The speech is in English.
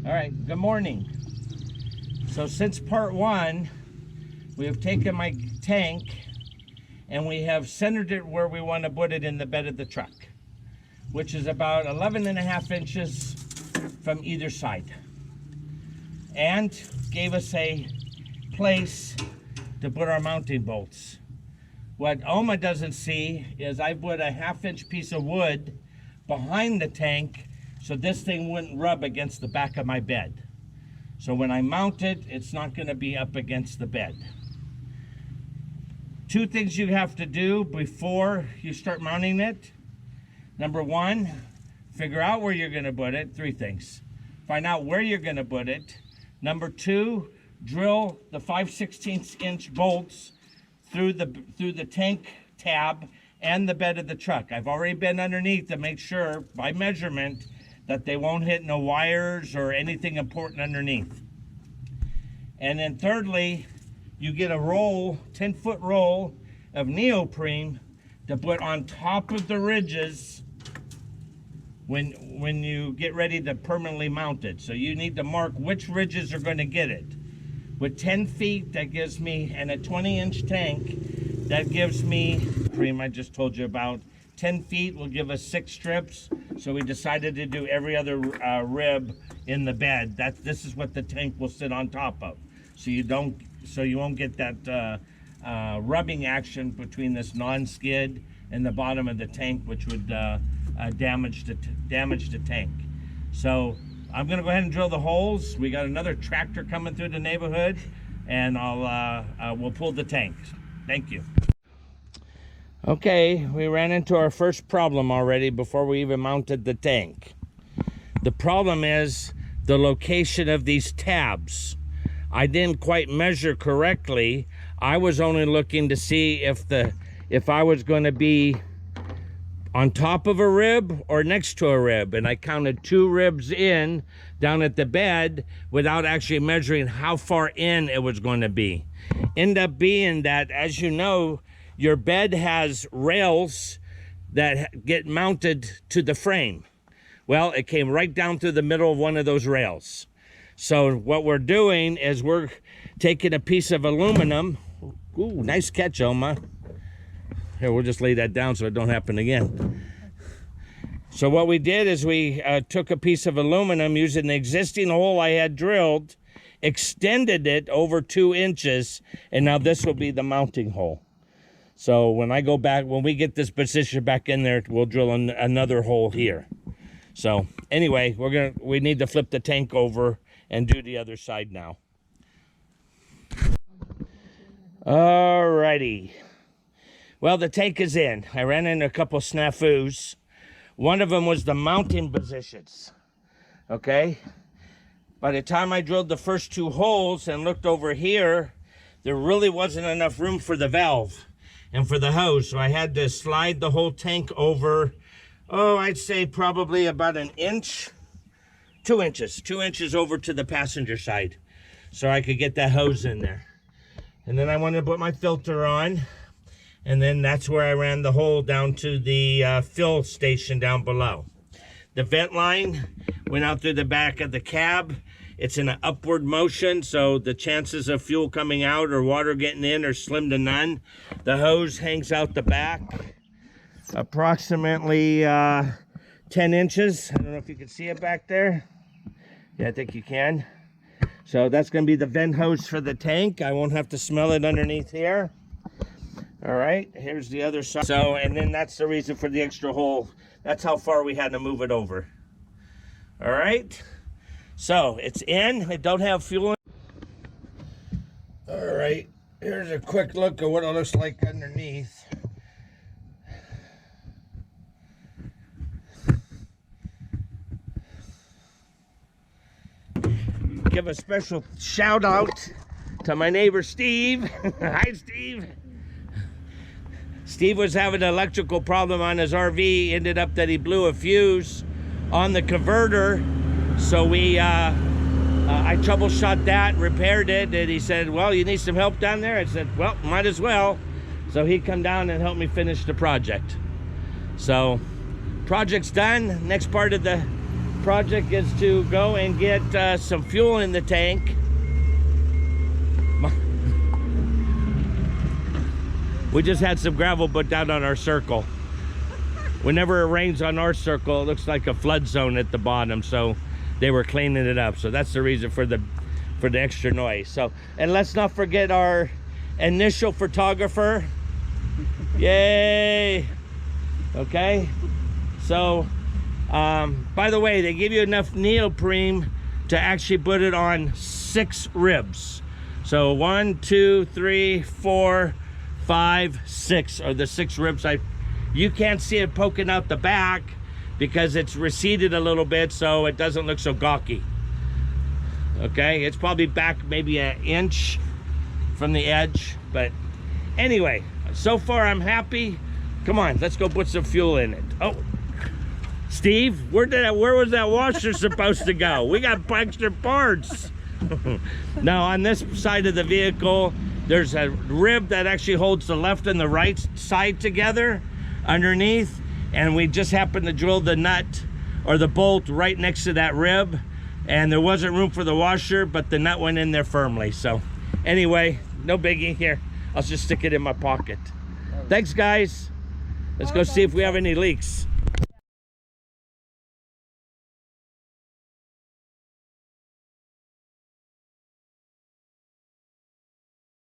All right, good morning. So since part one, we have taken my tank and we have centered it where we want to put it in the bed of the truck, which is about 11.5 inches from either side, and gave us a place to put our mounting bolts. What Oma doesn't see is I put a 1/2 inch piece of wood behind the tank so this thing wouldn't rub against the back of my bed. So when I mount it, it's not going to be up against the bed. Two things you have to do before you start mounting it. Number one, figure out where you're going to put it. Three things. Find out where you're going to put it. Number two, drill the 5/16 inch bolts through the tank tab and the bed of the truck. I've already been underneath to make sure by measurement that they won't hit no wires or anything important underneath. And then thirdly, you get a roll, 10-foot roll of neoprene to put on top of the ridges when you get ready to permanently mount it. So you need to mark which ridges are going to get it. With 10 feet, that gives me, and a 20-inch tank, that gives me, I just told you about, 10 feet will give us 6 strips. So we decided to do every other rib in the bed. This is what the tank will sit on top of. So you won't get that rubbing action between this non-skid and the bottom of the tank, which would damage the tank. So I'm gonna go ahead and drill the holes. We got another tractor coming through the neighborhood, and we'll pull the tank. Thank you. Okay, we ran into our first problem already before we even mounted the tank. The problem is the location of these tabs. I didn't quite measure correctly. I was only looking to see if I was going to be on top of a rib or next to a rib, and I counted 2 ribs in down at the bed without actually measuring how far in it was going to be. End up being that, as you know, your bed has rails that get mounted to the frame. Well, it came right down through the middle of one of those rails. So what we're doing is we're taking a piece of aluminum. Ooh, nice catch, Oma. Here, we'll just lay that down so it don't happen again. So what we did is we took a piece of aluminum using the existing hole I had drilled, extended it over 2 inches, and now this will be the mounting hole. So when I go back, when we get this position back in there, we'll drill another hole here. So anyway, we need to flip the tank over and do the other side now. Alrighty. Well, the tank is in. I ran into a couple snafus. One of them was the mounting positions. Okay. By the time I drilled the first 2 holes and looked over here, there really wasn't enough room for the valve and for the hose. So I had to slide the whole tank over, I'd say probably about 1 inch, 2 inches, 2 inches over to the passenger side, so I could get that hose in there. And then I wanted to put my filter on, and then that's where I ran the hole down to the fill station down below. The vent line went out through the back of the cab. It's in an upward motion, so the chances of fuel coming out or water getting in are slim to none. The hose hangs out the back, approximately 10 inches. I don't know if you can see it back there. Yeah, I think you can. So that's going to be the vent hose for the tank. I won't have to smell it underneath here. All right, here's the other side. So, and then that's the reason for the extra hole. That's how far we had to move it over. All right, so it's in. I don't have fuel in. All right, here's a quick look at what it looks like underneath. Give a special shout out to my neighbor Steve. Hi, Steve. Steve was having an electrical problem on his RV. Ended up that he blew a fuse on the converter. So I troubleshot that, repaired it, and he said, well, you need some help down there? I said, well, might as well. So he come down and help me finish the project. So project's done. Next part of the project is to go and get some fuel in the tank. We just had some gravel put down on our circle. Whenever it rains on our circle, it looks like a flood zone at the bottom, so they were cleaning it up. So that's the reason for the extra noise. So, and let's not forget our initial photographer. Yay! Okay, so by the way, they give you enough neoprene to actually put it on 6 ribs. So 1, 2, 3, 4, 5, 6 are the 6 ribs. You can't see it poking out the back because it's receded a little bit, so it doesn't look so gawky. Okay, it's probably back maybe an inch from the edge, but anyway, so far I'm happy. Come on, let's go put some fuel in it. Oh, Steve, where was that washer supposed to go? We got extra parts. Now on this side of the vehicle, there's a rib that actually holds the left and the right side together underneath, and we just happened to drill the nut or the bolt right next to that rib, and there wasn't room for the washer, but the nut went in there firmly. So anyway, no biggie. Here, I'll just stick it in my pocket. Thanks, guys. Let's go see if we have any leaks.